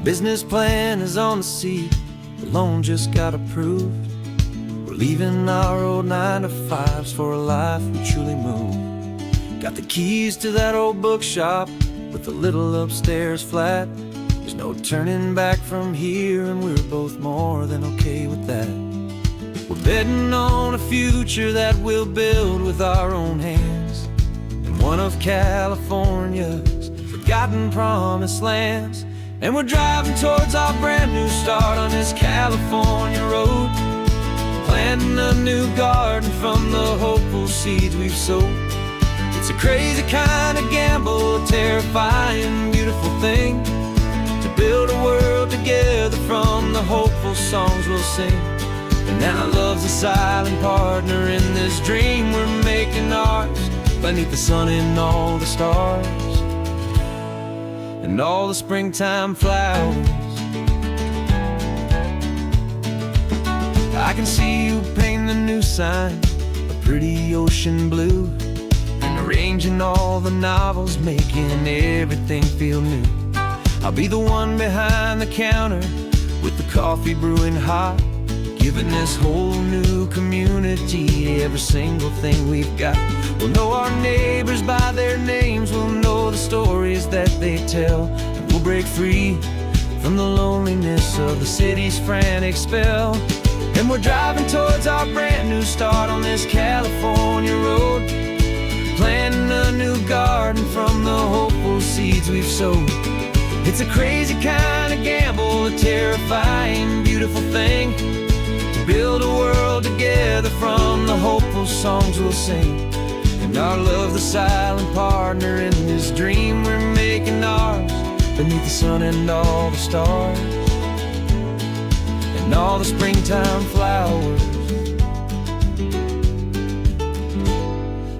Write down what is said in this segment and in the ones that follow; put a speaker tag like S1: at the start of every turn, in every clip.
S1: business plan is on the seat, the loan just got approved. We're leaving our old 9-to-5s for a life we truly move. Got the keys to that old bookshop with the little upstairs flat. There's no turning back from here, and we're both more than okay with that. We're betting on a future that we'll build with our own hands in one of California's forgotten promised lands. And we're driving towards our brand new start on this California road, planting a new garden from the hopeful seeds we've sowed. It's a crazy kind of gamble, a terrifying, beautiful thing, to build a world together from the hopeful songs we'll sing. And now love's a silent partner in this dream we're making ours, beneath the sun and all the stars and all the springtime flowers. I can see you painting the new sign a pretty ocean blue, and arranging all the novels, making everything feel new. I'll be the one behind the counter with the coffee brewing hot, giving this whole new community every single thing we've got. We'll know our neighbors by their names, we'll know the stories that they tell, and we'll break free from the loneliness of the city's frantic spell. And we're driving towards our brand new start on this California road, planting a new garden from the hopeful seeds we've sowed. It's a crazy kind of gamble, a terrifying, beautiful thing, to build a world together from the hopeful songs we'll sing. And our love's the silent partner in this dream we're making ours, beneath the sun and all the stars and all the springtime flowers.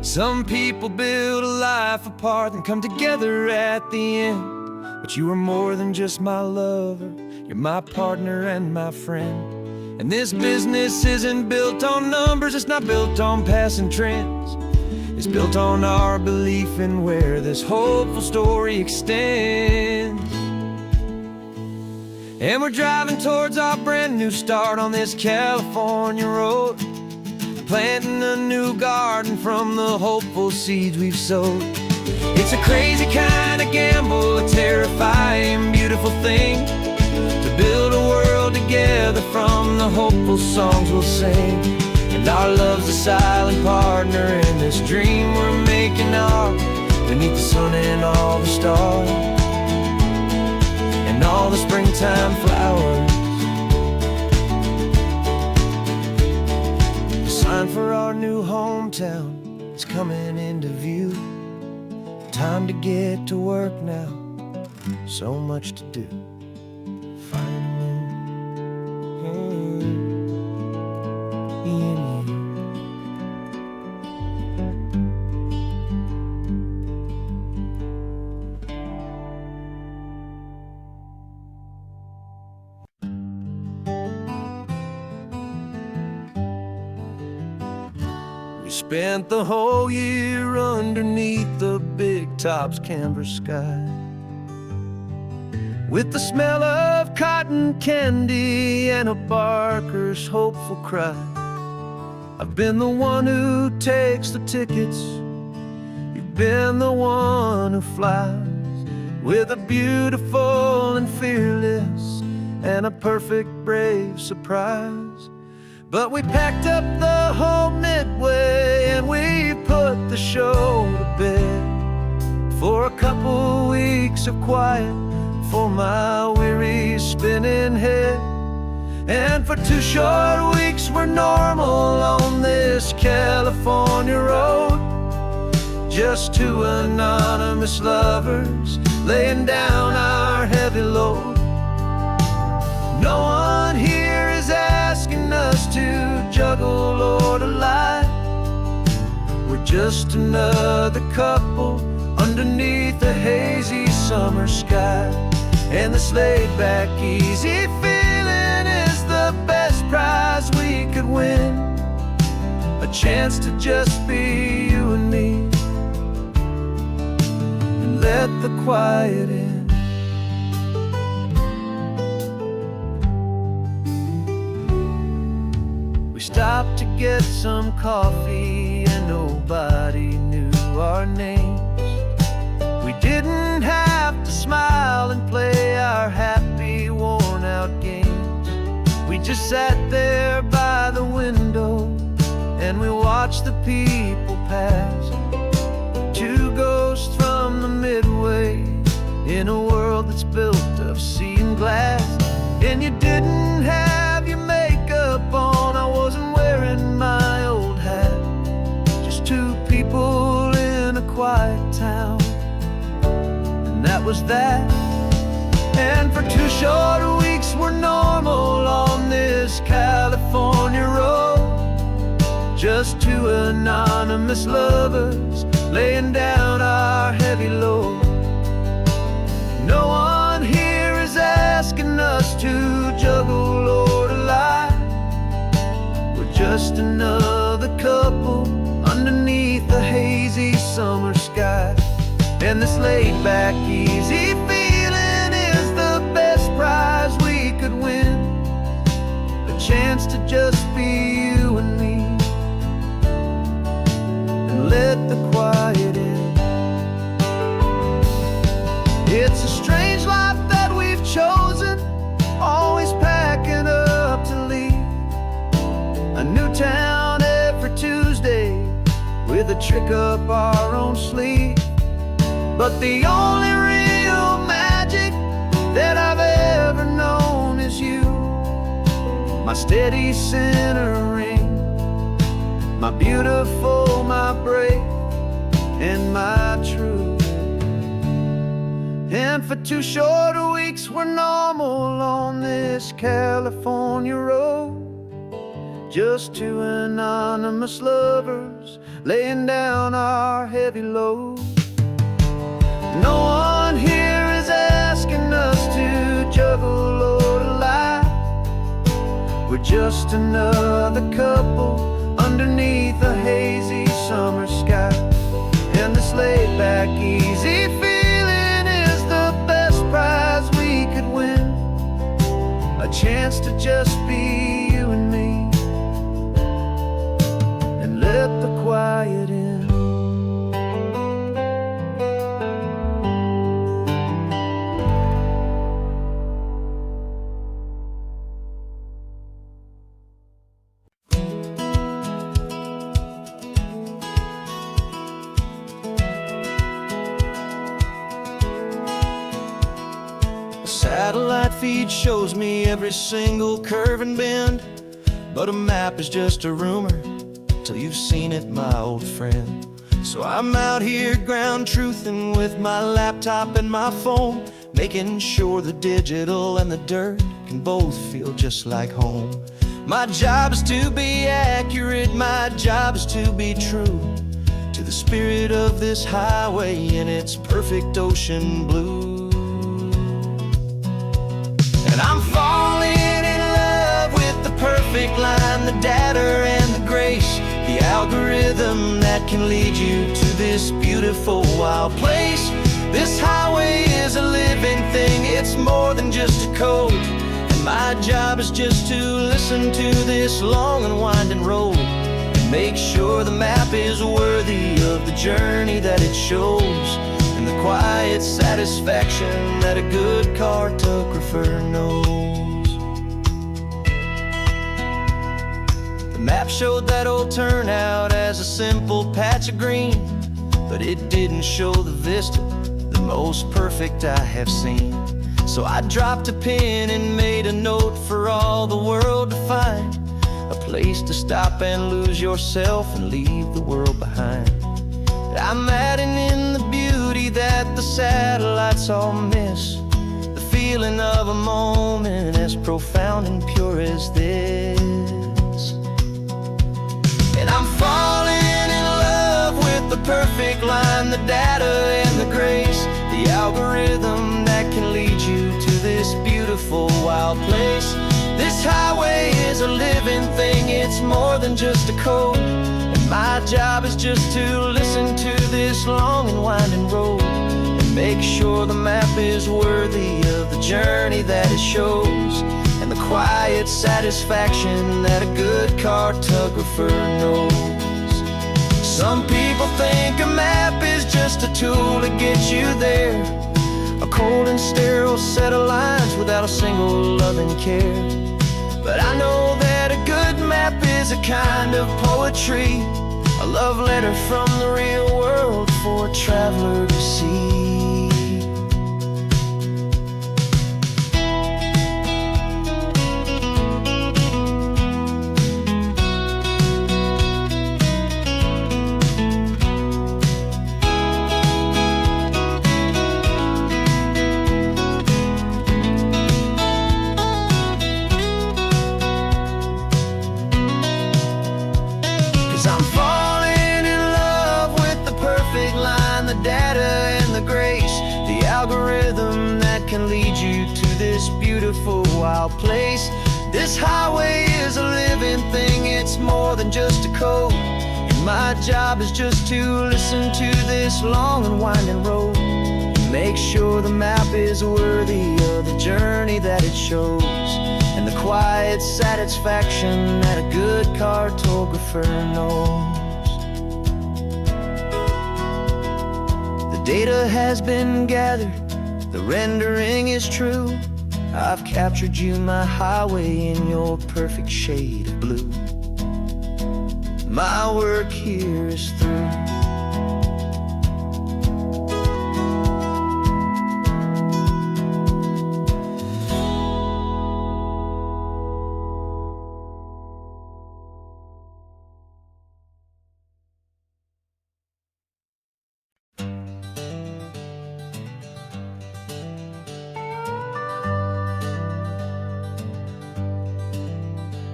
S1: Some people build a life apart and come together at the end, but you are more than just my lover, you're my partner and my friend. And this business isn't built on numbers, it's not built on passing trends. It's built on our belief in where this hopeful story extends. And we're driving towards our brand new start on this California road, planting a new garden from the hopeful seeds we've sowed. It's a crazy kind of gamble, a terrifying, beautiful thing, to build a world together from the hopeful songs we'll sing. And our love's a silent partner in this dream we're making ours, beneath the sun and all the stars and all the springtime flowers. The sign for our new hometown is coming into view. Time to get to work now, so much to do. Spent the whole year underneath the big top's canvas sky, with the smell of cotton candy and a barker's hopeful cry. I've been the one who takes the tickets, you've been the one who flies, with a beautiful and fearless and a perfect brave surprise. But we packed up the whole Midway and we put the show to bed, for a couple weeks of quiet for my weary spinning head. And for 2 short weeks we're normal on this California road, just 2 anonymous lovers laying down our heavy load. No one here is asking us to juggle or to lie. We're just another couple underneath a hazy summer sky. And this laid-back, easy feeling is the best prize we could win, a chance to just be you and me, and let the quiet in. stopped to get some coffee and nobody knew our names. We didn't have to smile and play our happy, worn-out games. We just sat there by the window and we watched the people pass. Two ghosts from the Midway in a world that's built of sea and glass. And you didn't have your makeup on, I wasn't wearing my old hat. Just two people in a quiet town, and that was that. And for 2 short weeks we're normal on this California road. Just two anonymous lovers laying down our heavy load. No one here is asking us to juggle or to lie. We're just another couple underneath the hazy summer sky. And this laid-back, easy feeling is the best prize we could win. A chance to just be you and me, and let the quiet in. It's a strange life that we've chosen, always packing up to leave. A new town every Tuesday with a trick up our own sleeve. But the only real magic that I've ever known is you, my steady centering, my beautiful, my brave, and my true. And for 2 short weeks we're normal on this California road. Just two anonymous lovers laying down our heavy load. No one here is asking us to juggle or to lie. We're just another couple underneath a hazy summer sky. And this laid-back, easy feeling is the best prize we could win. A chance to just be you and me, and let the quiet in.
S2: Satellite feed shows me every single curve and bend, but a map is just a rumor till you've seen it, my old friend. So I'm out here ground truthing with my laptop and my phone, making sure the digital and the dirt can both feel just like home. My job is to be accurate, my job is to be true to the spirit of this highway in its perfect ocean blue. And I'm falling in love with the perfect line, the data and the grace, the algorithm that can lead you to this beautiful wild place. This highway is a living thing, it's more than just a code. And my job is just to listen to this long and winding road and make sure the map is worthy of the journey that it shows, and the quiet satisfaction that a good cartographer knows. The map showed that old turnout as a simple patch of green, but it didn't show the vista, the most perfect I have seen. So I dropped a pin and made a note for all the world to find, a place to stop and lose yourself and leave the world behind. I'm adding in the beauty that the satellites all miss, the feeling of a moment as profound and pure as this. And I'm falling in love with the perfect line, the data and the grace, the algorithm that can lead you to this beautiful wild place. This highway is a living thing, it's more than just a code. And my job is just to listen to this long and winding road and make sure the map is worthy of the journey that it shows, and the quiet satisfaction that a good cartographer knows. Some people think a map is just a tool to get you there, a cold and sterile set of lines without a single loving care. But I know that a good map is a kind of poetry, a love letter from the real world for a traveler to see. 'Cause I'm falling in love with the perfect line, the data and the grace, the algorithm that can lead you to this beautiful wild place. This highway is a living thing, it's more than just a code, and my job is just to listen to this long and winding road, make sure the map is worthy of the journey that it shows, and the quiet satisfaction that a good cartographer knows. The data has been gathered, the rendering is true. I've captured you, my highway, in your perfect shade of blue. My work here is through.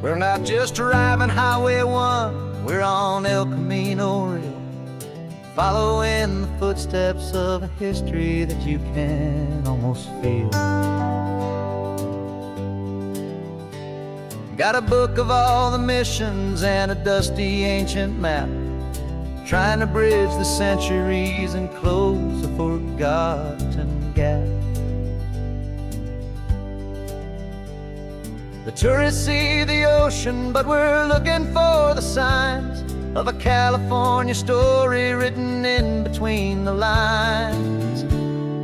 S2: We're not just driving Highway 1, we're on El Camino Real, following the footsteps of a history that you can almost feel. Got a book of all the missions and a dusty ancient map, trying to bridge the centuries and close a forgotten gap. The tourists see the ocean, but we're looking for the signs of a California story written in between the lines.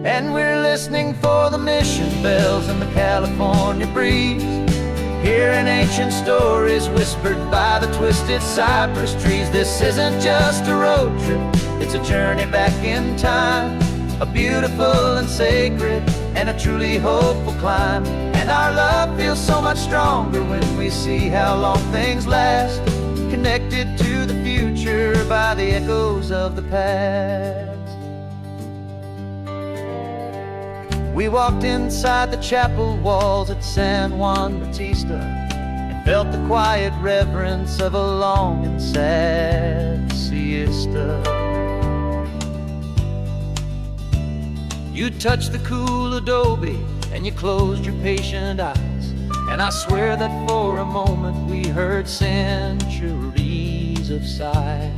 S2: And we're listening for the mission bells in the California breeze, hearing ancient stories whispered by the twisted cypress trees. This isn't just a road trip, it's a journey back in time, a beautiful and sacred and a truly hopeful climb. And our love feels so much stronger when we see how long things last, connected to the future by the echoes of the past. We walked inside the chapel walls at San Juan Bautista and felt the quiet reverence of a long and sad siesta. You touched the cool adobe and you closed your patient eyes, and I swear that for a moment we heard centuries of sighs.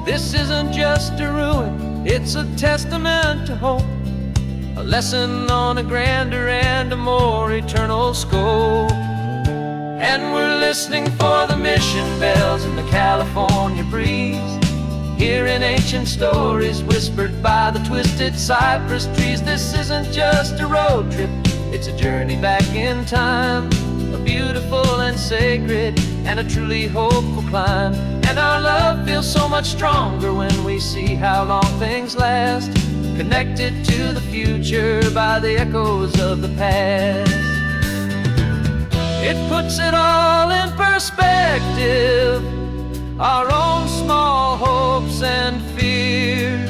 S2: This isn't just a ruin, it's a testament to hope, a lesson on a grander and a more eternal scope. And we're listening for the mission bells in the California breeze, hearing ancient stories whispered by the twisted cypress trees. This isn't just a road trip, it's a journey back in time, a beautiful and sacred and a truly hopeful climb. And our love feels so much stronger when we see how long things last, connected to the future by the echoes of the past. It puts it all in perspective, our own small hopes and fears,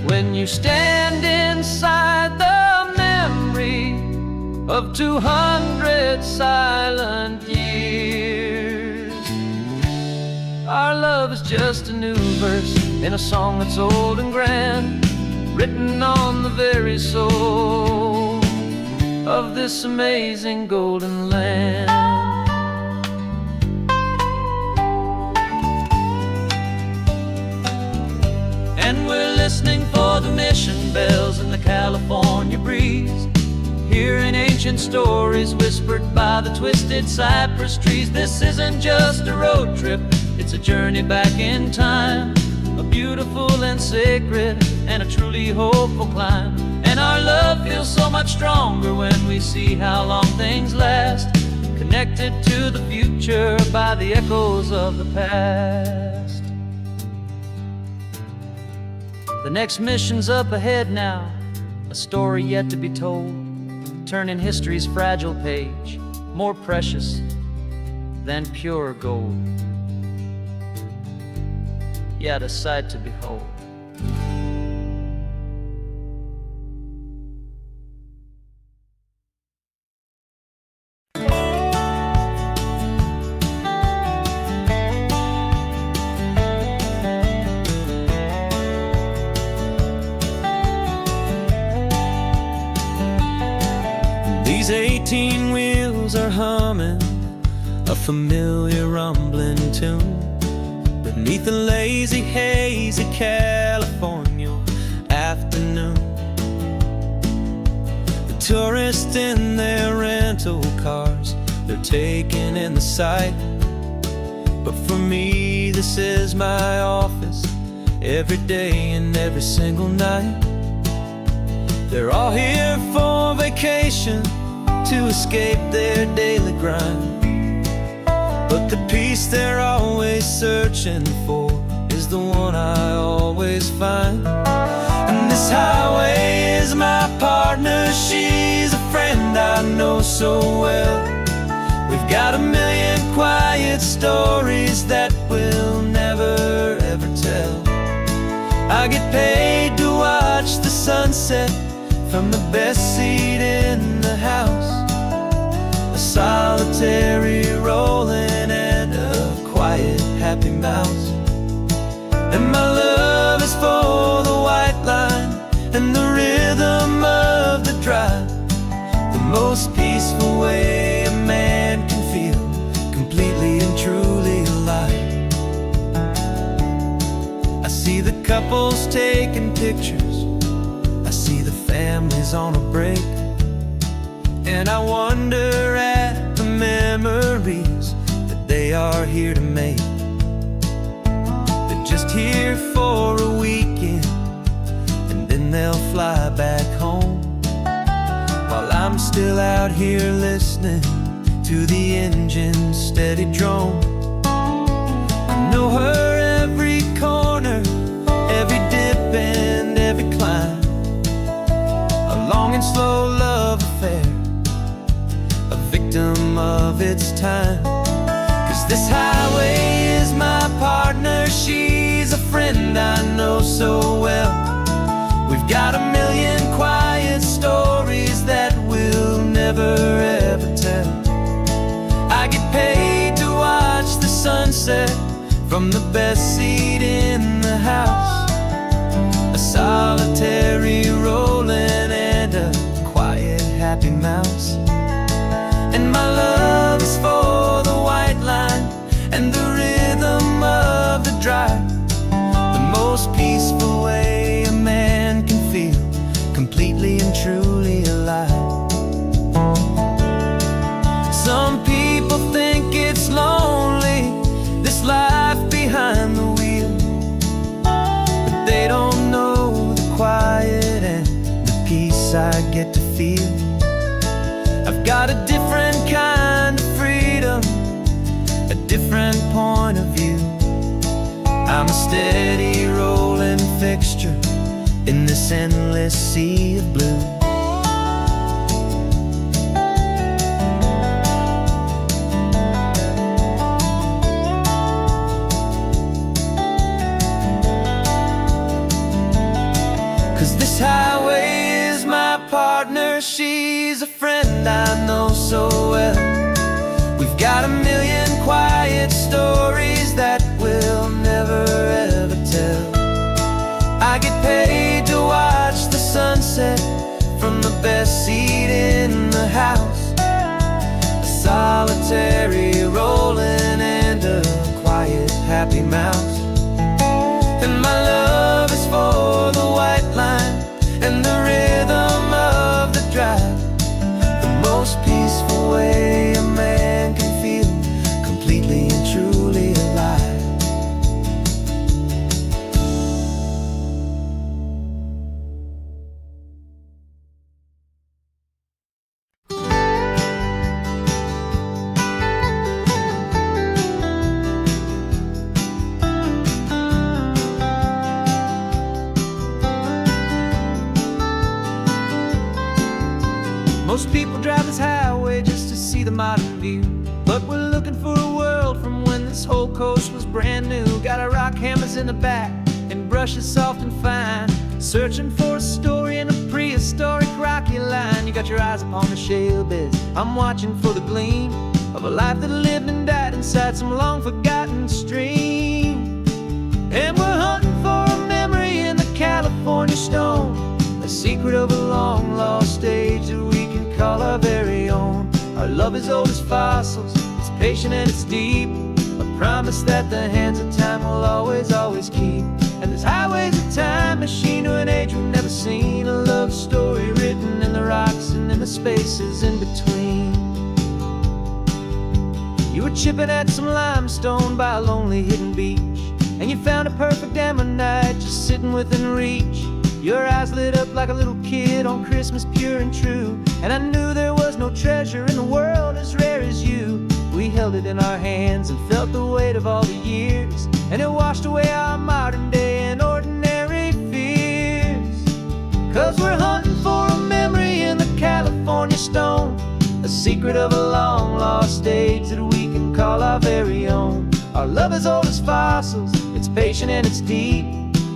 S2: when you stand inside the memory of 200 silent years. Our love is just a new verse in a song that's old and grand, written on the very soul of this amazing golden land. And we're listening for the mission bells in the California breeze, ancient stories whispered by the twisted cypress trees. This isn't just a road trip, it's a journey back in time, a beautiful and sacred and a truly hopeful climb. And our love feels so much stronger when we see how long things last, connected to the future by the echoes of the past. The next mission's up ahead now, a story yet to be told, turning history's fragile page more precious than pure gold. Yet a sight to behold.
S1: These 18 wheels are humming a familiar rumbling tune beneath the lazy haze of California afternoon. The tourists in their rental cars, they're taking in the sight. But for me, this is my office, every day and every single night. They're all here for vacation, to escape their daily grind. But the peace they're always searching for is the one I always find. And this highway is my partner, she's a friend I know so well. We've got a million quiet stories that we'll never ever tell. I get paid to watch the sunset from the best seat in the house, a solitary rolling and a quiet happy mouse. And my love is for the white line and the rhythm of the drive, the most peaceful way a man can feel completely and truly alive. I see the couples taking pictures, I see the families on a break, and I wonder at the memories that they are here to make. They're just here for a weekend and then they'll fly back home, while I'm still out here listening to the engine's steady drone. I know her every corner, every dip and every climb, a long and slow love affair, a victim of its time. 'Cause this highway is my partner, she's a friend I know so well. We've got a million quiet stories that we'll never ever tell. I get paid to watch the sunset from the best seat in the house, a solitary rolling and a quiet happy mouse. And my love is for the white line and the rhythm of the drive, the most peaceful way a man can feel completely and truly alive. Some people think it's lonely, this life behind the wheel, but they don't know the quiet and the peace I get to feel. I've got a different kind of freedom, a different point of view. I'm a steady rolling fixture in this endless sea of blue. 'Cause this highway is my partner, she's a friend I know so well. We've got a million quiet stories that we'll never ever tell. I get paid to watch the sunset from the best seat in the house, a solitary rolling and a quiet happy mouse. And my love is for the white line and the rhythm of the drive, the most modern view. But we're looking for a world from when this whole coast was brand new. Got our rock hammers in the back and brushes soft and fine, searching for a story in a prehistoric rocky line. You got your eyes upon the shale beds, I'm watching for the gleam of a life that lived and died inside some long forgotten stream. And we're hunting for a memory in the California stone, a secret of a long lost age that we can call our very own. Our love is old as fossils, it's patient and it's deep, a promise that the hands of time will always, always keep. And this highway's a time machine to an age we've never seen, a love story written in the rocks and in the spaces in between. You were chipping at some limestone by a lonely hidden beach, and you found a perfect ammonite just sitting within reach. Your eyes lit up like a little kid on Christmas, pure and true, and I knew there was no treasure in the world as rare as you. We held it in our hands and felt the weight of all the years, and it washed away our modern day and ordinary fears. 'Cause we're hunting for a memory in the California stone, a secret of a long lost age that we can call our very own. Our love is old as fossils, it's patient and it's deep,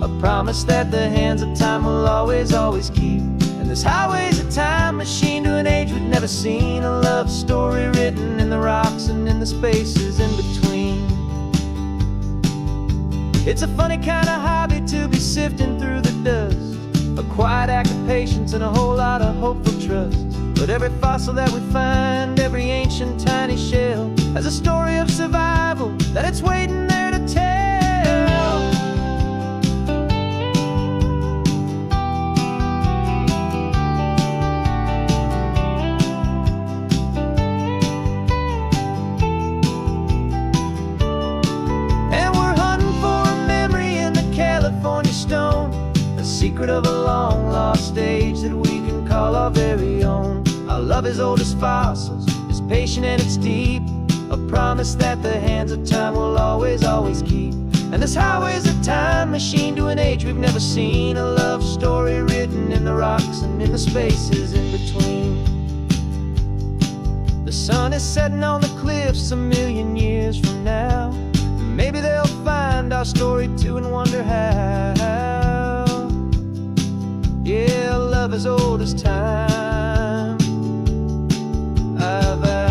S1: a promise that the hands of time will always, always keep. And this highway's a time machine to an age we've never seen, a love story written in the rocks and in the spaces in between. It's a funny kind of hobby to be sifting through the dust, a quiet act of patience and a whole lot of hopeful trust. But every fossil that we find, every ancient tiny shell, has a story of survival that it's waiting there to tell. Secret of a long lost age that we can call our very own. Our love is old as fossils, it's patient and it's deep, a promise that the hands of time will always, always keep. And this highway's a time machine to an age we've never seen, a love story written in the rocks and in the spaces in between. The sun is setting on the cliffs a million years from now, maybe they'll find our story too and wonder how. Yeah, love as old as time, I vow.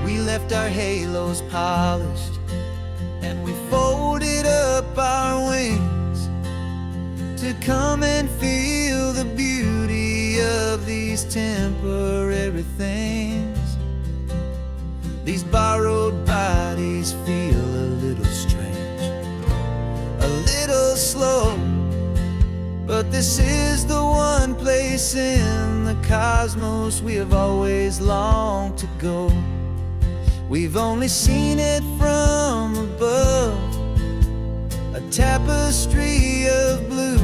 S1: We left our halos polished and we folded up our wings to come and feel the beauty of these temporary things. These borrowed bodies feel a little strange, a little slow, but this is the one place in the cosmos we have always longed to go. We've only seen it from above, a tapestry of blue,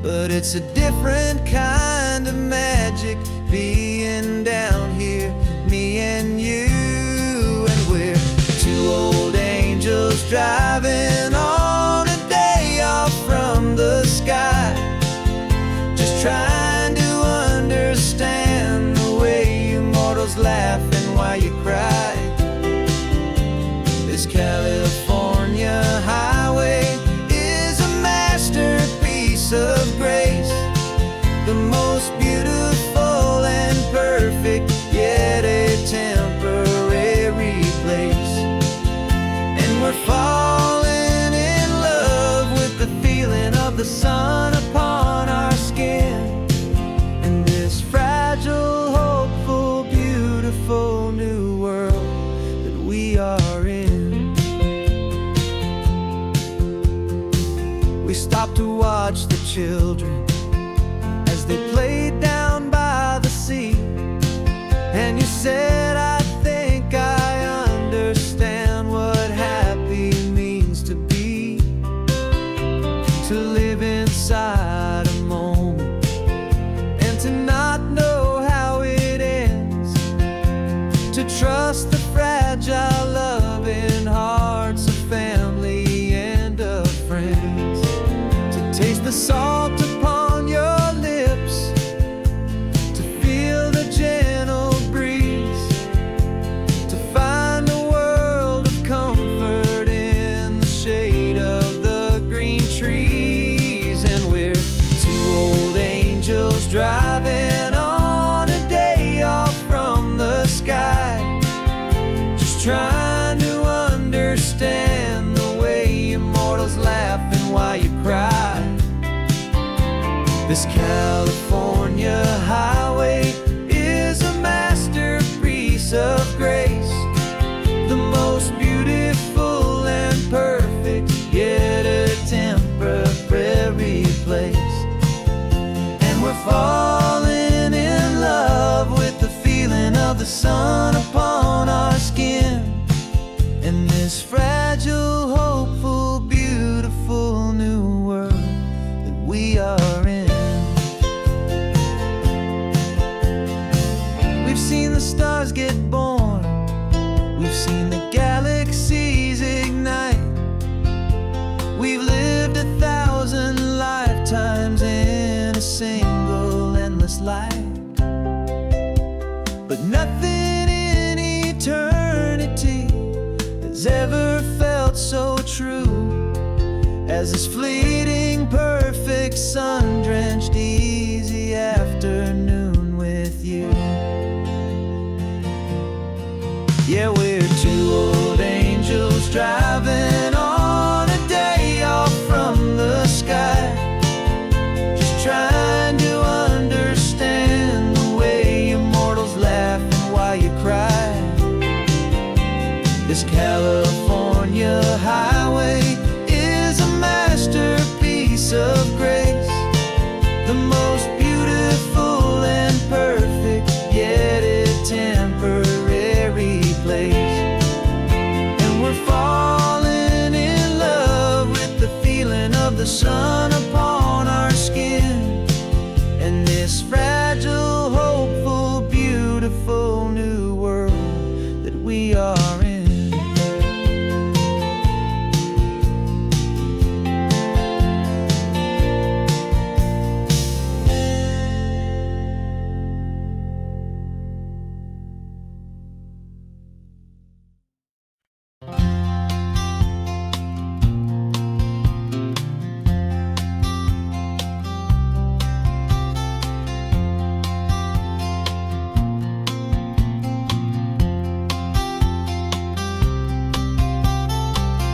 S1: but it's a different kind of magic being down here, me and you. And we're two old angels driving on a day off from the sky, just trying to understand the way you mortals laugh and why you cry. This California highway is a masterpiece of grace, the most beautiful and perfect, yet a temporary place. And we're falling in love with the feeling of the sun upon our skin, and this fragile, hopeful, beautiful new world that we are in. We stopped to watch the children as they played down by the sea, and trust the fragile loving hearts of family and of friends, to taste the salt upon your lips, to feel the gentle breeze, to find a world of comfort in the shade of the green trees. And we're two old angels driving on a day off from the sky, just trying to understand the way immortals laugh and why you cry. This California highway is a masterpiece of grace, the most beautiful and perfect, yet a temporary place. And we're falling in love with the feeling of the sun upon our skin, in this fragile, hopeful, beautiful new world that we are in. We've seen the stars get born, we've seen the galaxies ignite, we've lived 1,000 lifetimes in a single endless life. But nothing in eternity has ever felt so true as this fleeting, perfect, sun-drenched, easy afternoon with you. Yeah, we're two old angels driving on a day off from the sky, just trying to understand the way immortals laugh and why you cry. This California highway is a masterpiece of grace, the most beautiful and perfect, yet a temporary place. And we're falling in love with the feeling of the sun upon our skin, and this fragile, hopeful, beautiful new world that we are in.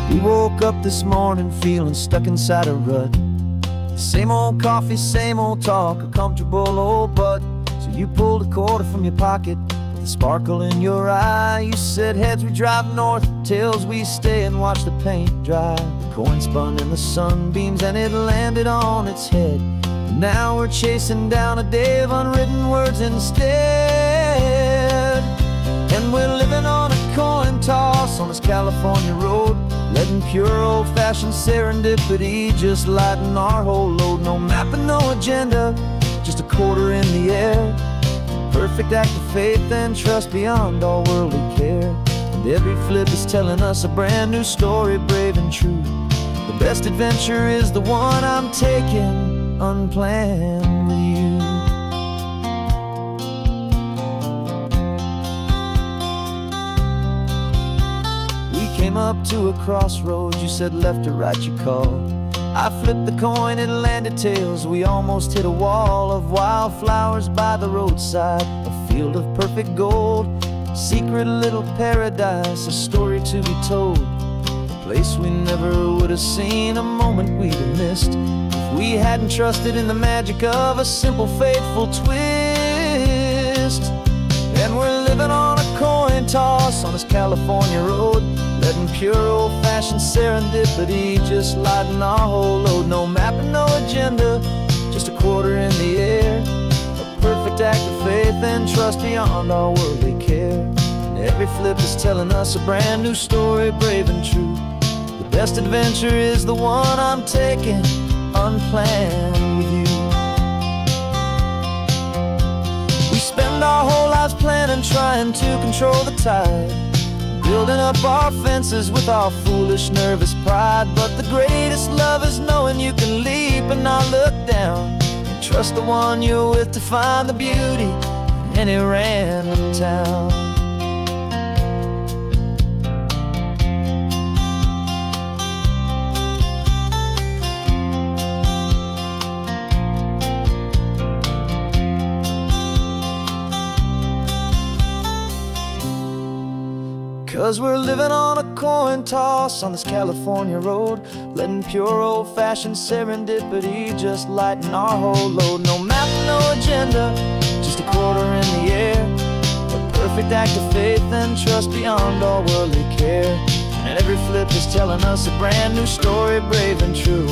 S1: We woke up this morning feeling stuck inside a rut. Same old coffee, same old talk, a comfortable old butt. So you pulled a quarter from your pocket with a sparkle in your eye. You said, heads we drive north, tails we stay and watch the paint dry. The coin spun in the sunbeams and it landed on its head. And now we're chasing down a day of unwritten words instead. And we're living on a coin toss on this California road, letting pure old-fashioned serendipity just lighten our whole load. No map and no agenda, just a quarter in the air. Perfect act of faith and trust beyond all worldly care. And every flip is telling us a brand new story, brave and true. The best adventure is the one I'm taking unplanned with you. Came up to a crossroads, you said left or right you called. I flipped the coin, it landed tails. We almost hit a wall of wildflowers by the roadside, a field of perfect gold, secret little paradise, a story to be told, a place we never would have seen, a moment we'd have missed if we hadn't trusted in the magic of a simple, faithful twist. And we're living on a coin toss on this California road, letting pure old-fashioned serendipity just lighten our whole load. No map and no agenda, just a quarter in the air. A perfect act of faith and trust beyond our worldly care. And every flip is telling us a brand new story, brave and true. The best adventure is the one I'm taking unplanned with you. We spend
S2: spend our whole lives planning, trying to control the tide, building up our fences with our foolish, nervous pride. But the greatest love is knowing you can leap and not look down, and trust the one you're with to find the beauty in any random town. 'Cause we're living on a coin toss on this California road, letting pure old-fashioned serendipity just lighten our whole load. No map, no agenda, just a quarter in the air, a perfect act of faith and trust beyond all worldly care. And every flip is telling us a brand new story, brave and true.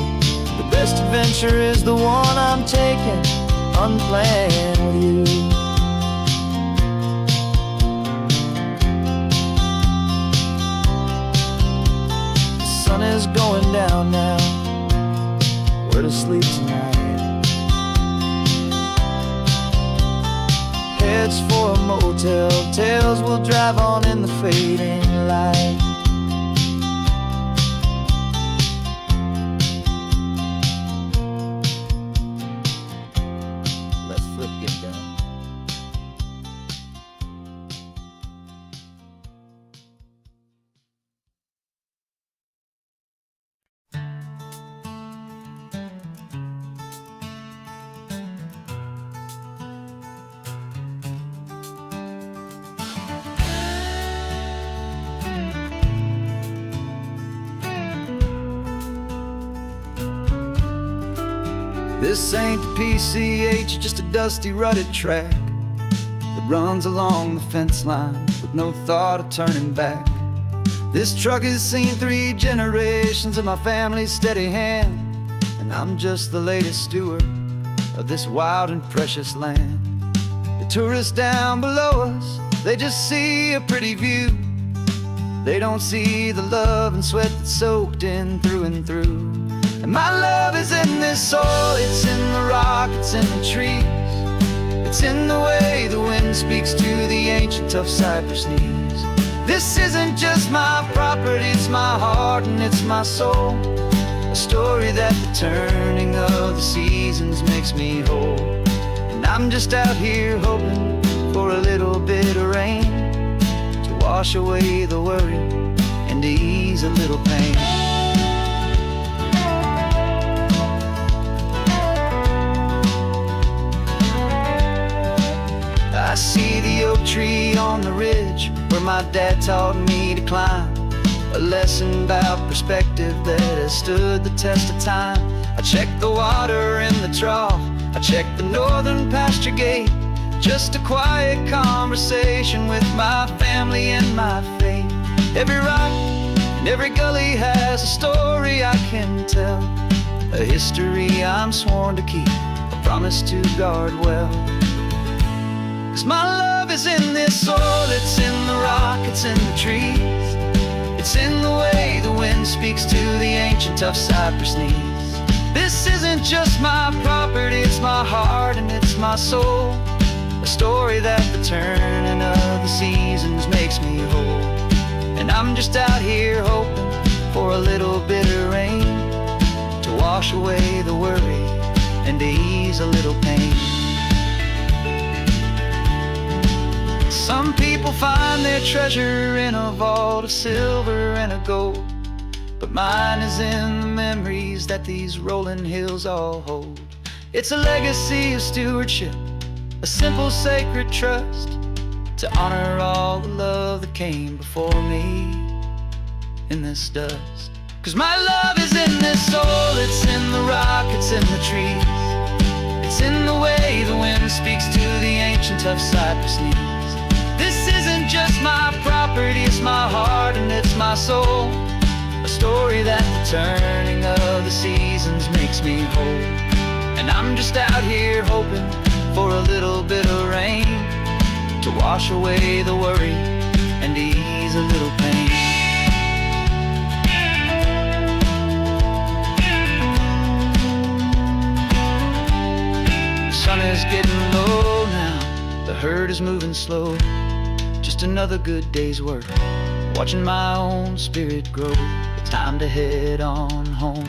S2: The best adventure is the one I'm taking, unplanned with you. The sun is going down now, we're to sleep tonight. Heads for a motel, tails will drive on in the fading light. Let's flip get done. This ain't the PCH, just a dusty, rutted track that runs along the fence line with no thought of turning back. This truck has seen 3 generations of my family's steady hand, and I'm just the latest steward of this wild and precious land. The tourists down below us, they just see a pretty view. They don't see the love and sweat that's soaked in through and through. And my love is in this soil, it's in the rock, it's in the trees. It's in the way the wind speaks to the ancient tough cypress knees. This isn't just my property, it's my heart and it's my soul. A story that the turning of the seasons makes me whole. And I'm just out here hoping for a little bit of rain to wash away the worry and to ease a little pain. I see the oak tree on the ridge where my dad taught me to climb, a lesson about perspective that has stood the test of time. I check the water in the trough, I check the northern pasture gate, just a quiet conversation with my family and my faith. Every rock and every gully has a story I can tell, a history I'm sworn to keep, a promise to guard well. 'Cause my love is in this soil, it's in the rock, it's in the trees. It's in the way the wind speaks to the ancient tough cypress knees. This isn't just my property, it's my heart and it's my soul. A story that the turning of the seasons makes me whole. And I'm just out here hoping for a little bit of rain to wash away the worry and to ease a little pain. Some people find their treasure in a vault of silver and of gold, but mine is in the memories that these rolling hills all hold. It's a legacy of stewardship, a simple sacred trust, to honor all the love that came before me in this dust. 'Cause my love is in this soul, it's in the rock, it's in the trees. It's in the way the wind speaks to the ancient tough cypress knees. This isn't just my property, it's my heart and it's my soul. A story that the turning of the seasons makes me whole. And I'm just out here hoping for a little bit of rain to wash away the worry and to ease a little pain. The sun is getting low now, the herd is moving slow, just another good day's work, watching my own spirit grow. It's time to head on home.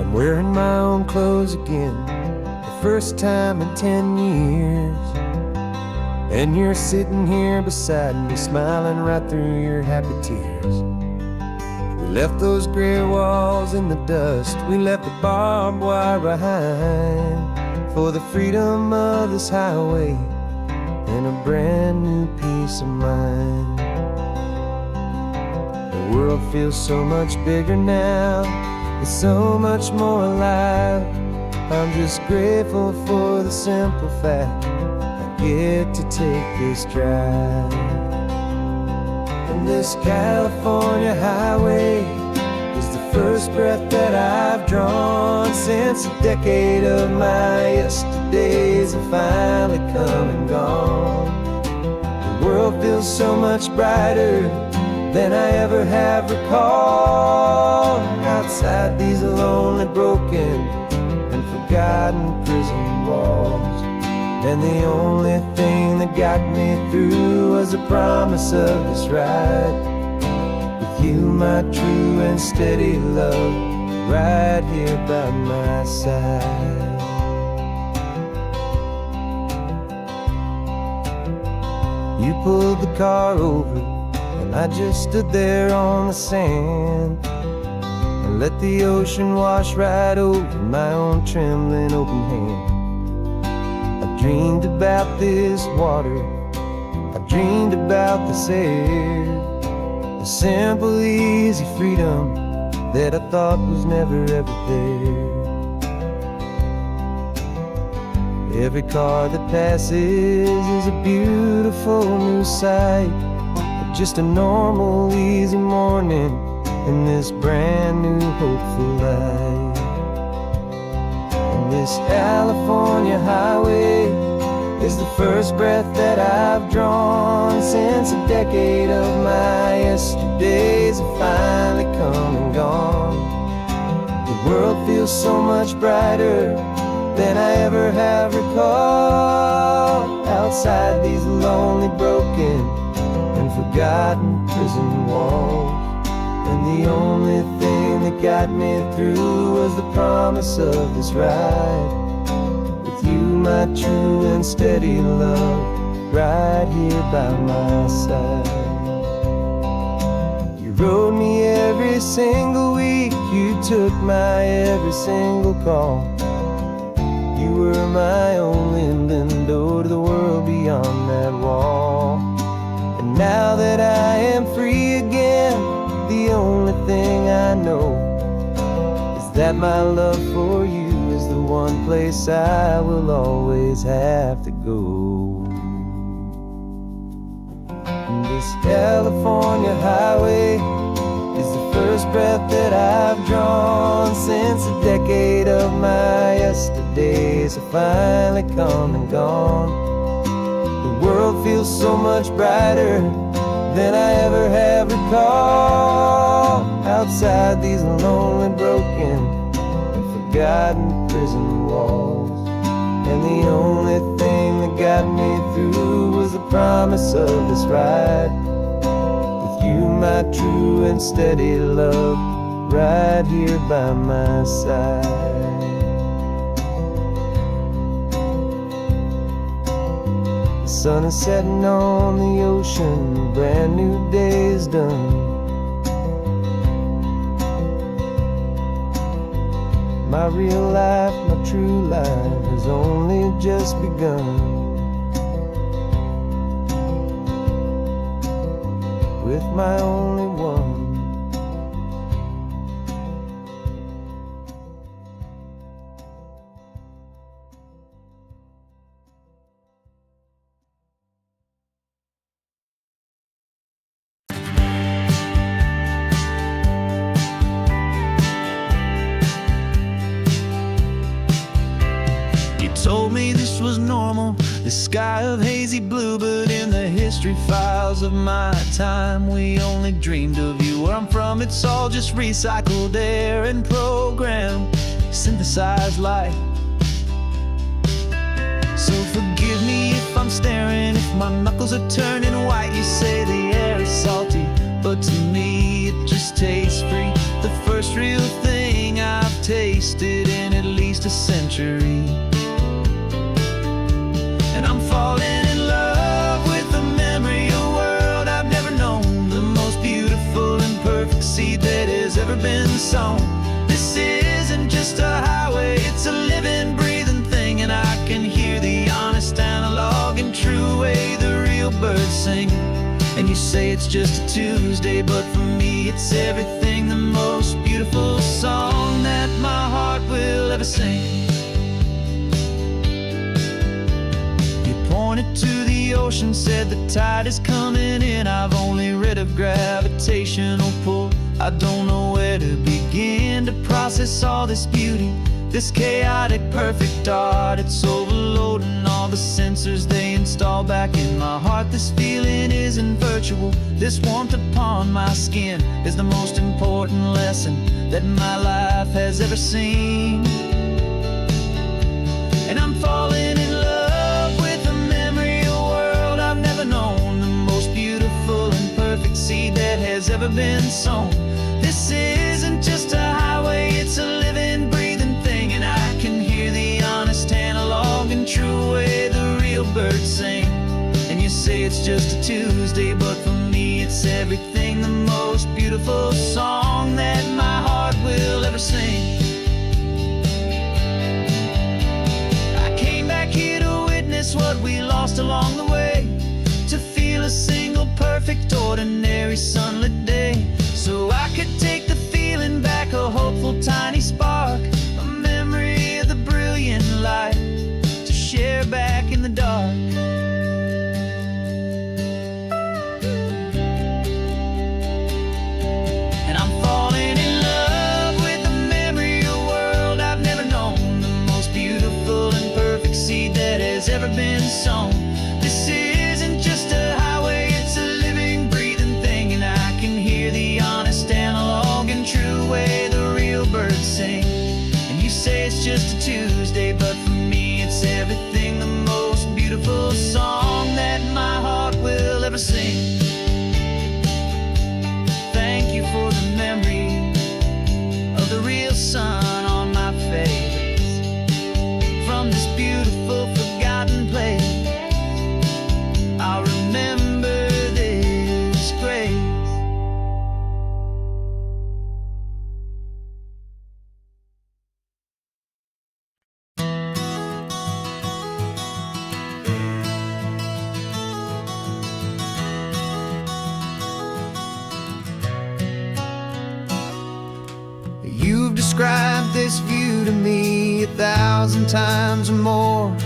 S1: I'm wearing my own clothes again, the first time in 10 years. And you're sitting here beside me, smiling right through your happy tears. We left those gray walls in the dust, we left the barbed wire behind, for the freedom of this highway and a brand new peace of mind. The world feels so much bigger now, it's so much more alive. I'm just grateful for the simple fact I get to take this drive. And this California highway is the first breath that I've drawn since a decade of my yesterdays have finally come and gone. The world feels so much brighter than I ever have recalled. Outside these lonely, broken, and forgotten prison walls, and the only thing that got me through was the promise of this ride with you, my true and steady love, right here by my side. You pulled the car over, and I just stood there on the sand and let the ocean wash right over my own trembling open hand. I dreamed about this water, I dreamed about this air, the simple, easy freedom that I thought was never ever there. Every car that passes is a beautiful new sight, just a normal, easy morning in this brand new, hopeful life. And this California highway is the first breath that I've drawn since a decade of my yesterdays have finally come and gone. The world feels so much brighter than I ever have recalled. Outside these lonely, broken, and forgotten prison walls, and the only thing that got me through was the promise of this ride with you, my true and steady love, right here by my side. You rode me every single week, you took my every single call. You were my only window to the world beyond that wall. And now that I am free again, the only thing I know is that my love for you is the one place I will always have to go. And this California highway is the first breath that I've drawn since a decade of my yesterdays have finally come and gone. The world feels so much brighter than I ever have recalled. Outside these lonely, broken, and forgotten prison walls, and the only thing that got me through was the promise of this ride with you, my true and steady love, right here by my side. The sun is setting on the ocean, a brand new day is done. My real life, my true life has only just begun. With my only one.
S2: me this was normal, this sky of hazy blue. But in the history files of my time, we only dreamed of you. Where I'm from, it's all just recycled air and programmed, synthesized light. So forgive me if I'm staring, if my knuckles are turning white. You say the air is salty, but to me it just tastes free. The first real thing I've tasted in at least a century. And I'm falling in love with the memory of a world I've never known, the most beautiful and perfect seed that has ever been sown. This isn't just a highway, it's a living, breathing thing. And I can hear the honest, analog, and true way the real birds sing. And you say it's just a Tuesday, but for me it's everything, the most beautiful song that my heart will ever sing. You pointed to the ocean, said the tide is coming in. I've only read of gravitational pull. I don't know where to begin to process all this beauty, this chaotic, perfect art. It's overloading all the sensors they install back in my heart. This feeling isn't virtual, this warmth upon my skin is the most important lesson that my life has ever seen. And I'm falling in love with the memory of a world I've never known, the most beautiful and perfect seed that has ever been sown. This isn't just a highway, it's a living, breathing thing. And I can hear the honest, analog, and true way the real birds sing. And you say it's just a Tuesday, but for me it's everything, the most beautiful song that my heart will ever sing. I came back here to witness what we lost along the way, to feel a single, perfect, ordinary, sunlit day. So I could take the feeling back, a hopeful tiny spark, a memory of the brilliant light, to share back in the dark. And I'm falling in love with the memory of a world I've never known, the most beautiful and perfect seed that has ever been sown. This isn't just a highway, it's a living, breathing thing. And I can hear the honest, analog, and true way the real birds sing. And you say it's just a Tuesday, but for me it's everything, the most beautiful song that my heart will ever sing. Thank you for the memory of the real sun on my face, from this beautiful, forgotten place. I'll remember this grace.
S1: You've described this view to me 1,000 times or more.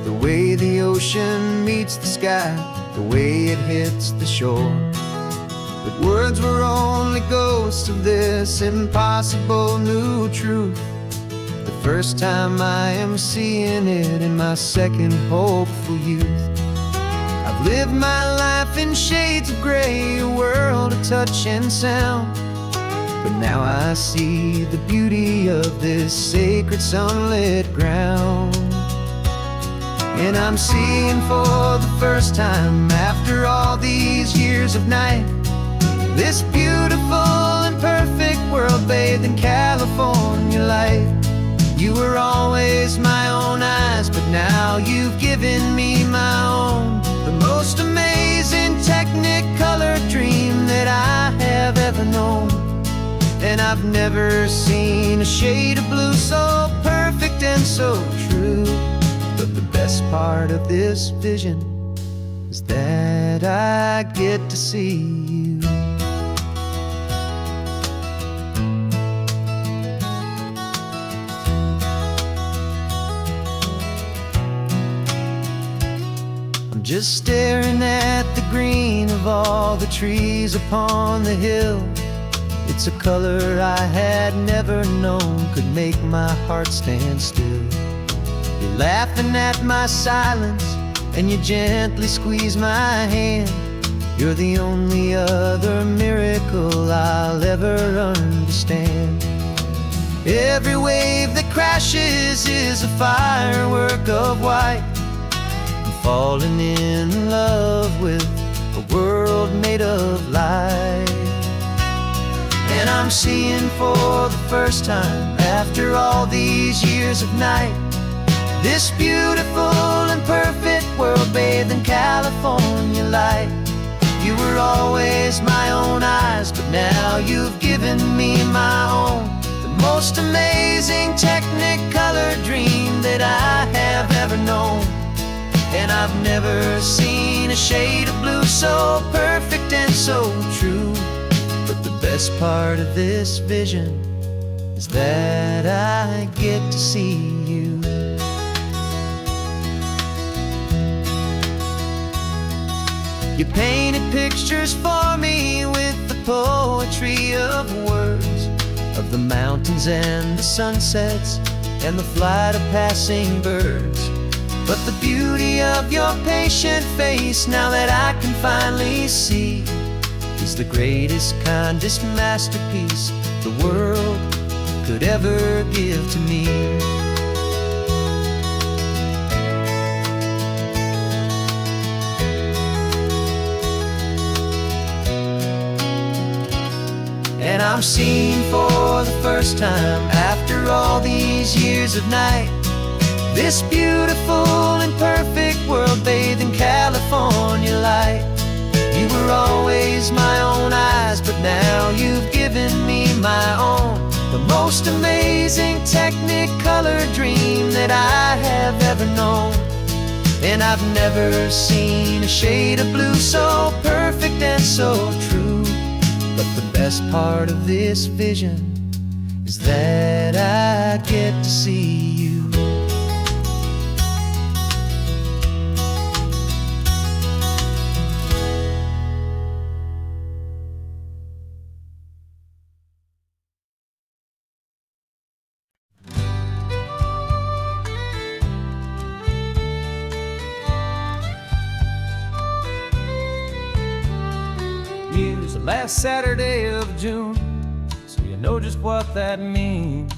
S1: The way the ocean meets the sky, the way it hits the shore. But words were only ghosts of this impossible new truth. The first time I am seeing it in my second hopeful youth. I've lived my life in shades of gray, a world of touch and sound. But now I see the beauty of this sacred sunlit ground. And I'm seeing for the first time, after all these years of night, this beautiful and perfect world bathed in California light. You were always my own eyes, but now you've given me my own, the most amazing technicolor dream that I have ever known. And I've never seen a shade of blue so perfect and so true. But the best part of this vision is that I get to see you. I'm just staring at the green of all the trees upon the hill. It's a color I had never known could make my heart stand still. Your
S2: laughing at my silence, and you gently squeeze my hand. You're the only other miracle I'll ever understand. Every wave that crashes is a firework of white. I'm falling in love with a world made of light. And I'm seeing for the first time, after all these years of night, this beautiful and perfect world bathed in California light. You were always my own eyes, but now you've given me my own. The most amazing technicolor dream that I have ever known. And I've never seen a shade of blue so perfect and so true. But the best part of this vision is that I get to see you. You painted pictures for me with the poetry of words, of the mountains and the sunsets and the flight of passing birds. But the beauty of your patient face, now that I can finally see, is the greatest, kindest masterpiece the world could ever give to me. And I'm seeing for the first time, after all these years of night, this beautiful and perfect world bathed in California light. You were always my own eyes, but now you've given me my own. The most amazing technicolor dream that I have ever known. And I've never seen a shade of blue so perfect and so true. But the best part of this vision is that I get to see you.
S1: Use the last Saturday of June, so you know just what that means.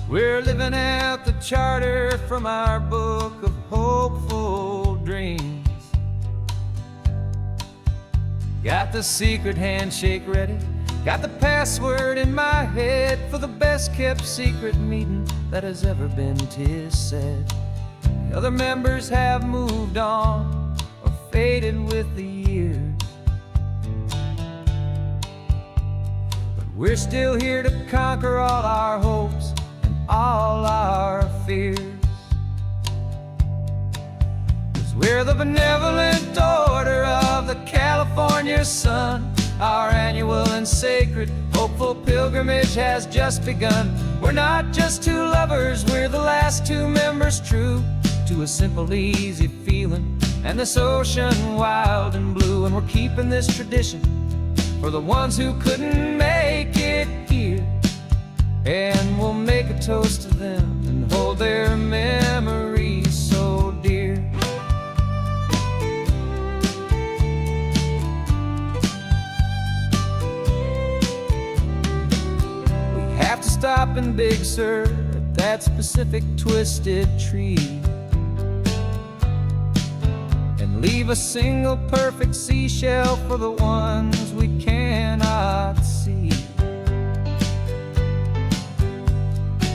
S1: We're living out the charter from our book of hopeful dreams. Got the secret handshake ready, got the password in my head for the best kept secret meeting that has ever been, 'tis said. The other members have moved on, faded with the years, but we're still here to conquer all our hopes and all our fears. 'Cause we're the benevolent order of the California sun. Our annual and sacred hopeful pilgrimage has just begun. We're not just two lovers, we're the last two members true to a simple, easy feeling and this ocean wild and blue. And we're keeping this tradition for the ones who couldn't make it here. And we'll make a toast to them and hold their memories so dear. We have to stop in Big Sur at that specific twisted tree, leave a single perfect seashell for the ones we cannot see.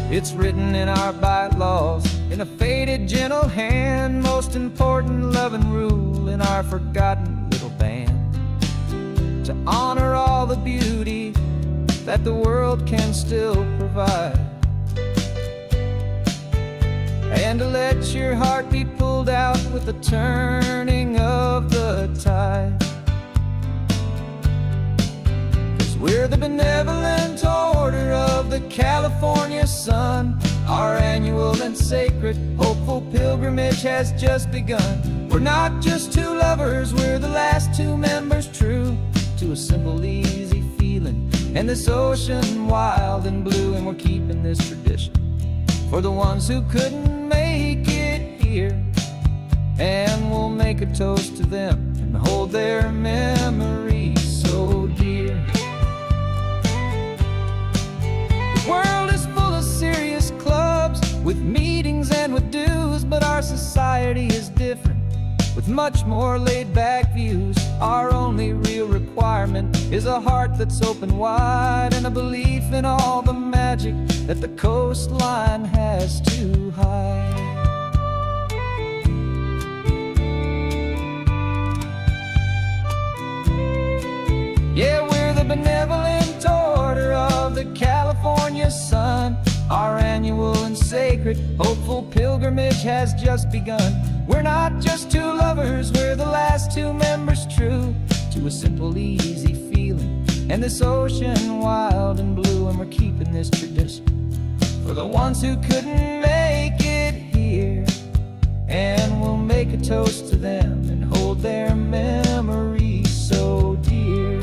S1: It's written in our bylaws, in a faded gentle hand, most important loving rule in our forgotten little band, to honor all the beauty that the world can still provide, and to let your heart be pulled out with the turning of the tide. 'Cause we're the benevolent order of the California sun. Our annual and sacred hopeful pilgrimage has just begun. We're not just two lovers, we're the last two members true to a simple, easy feeling and this ocean wild and blue. And we're keeping this tradition for the ones who couldn't make it here. And we'll make a toast to them and hold their memories so dear. The world is full of serious clubs, with meetings and with dues, but our society is different, with much more laid-back views. Our only real requirement is a heart that's open wide, and a belief in all the magic that the coastline has to hide. Yeah, we're the benevolent order of the California sun. Our annual and sacred, hopeful pilgrimage has just begun. We're not just two lovers, we're the last two members true to a simple, easy feeling, and this ocean wild and blue. And we're keeping this tradition for the ones who couldn't make it here. And we'll make a toast to them and hold their memories so dear.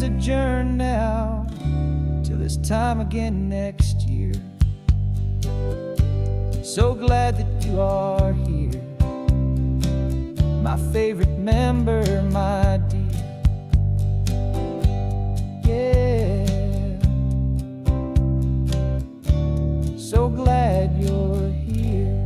S1: Adjourn now till this time again next year. So glad that you are here, my favorite member, my dear. Yeah, so glad you're here.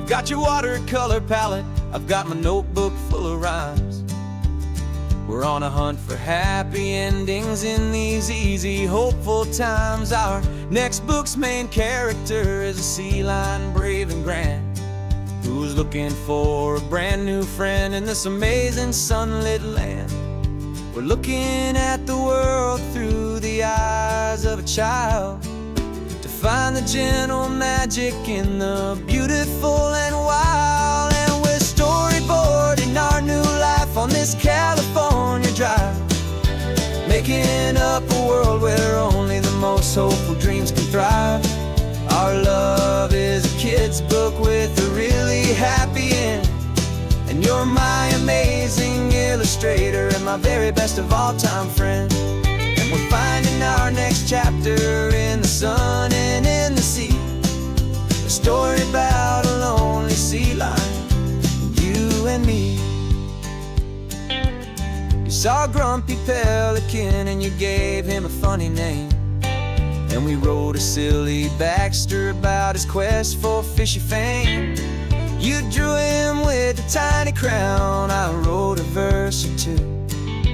S2: Got your watercolor palette, I've got my notebook full of rhymes. We're on a hunt for happy endings in these easy, hopeful times. Our next book's main character is a sea lion, brave and grand, who's looking for a brand new friend in this amazing sunlit land. We're looking at the world through the eyes of a child, find the gentle magic in the beautiful and wild. And we're storyboarding our new life on this California drive, making up a world where only the most hopeful dreams can thrive. Our love is a kid's book with a really happy end, and you're my amazing illustrator and my very best of all time friend. We're finding our next chapter in the sun and in the sea, a story about a lonely sea lion, you and me. You saw a grumpy pelican and you gave him a funny name, and we wrote a silly Baxter about his quest for fishy fame. You drew him with a tiny crown, I wrote a verse or two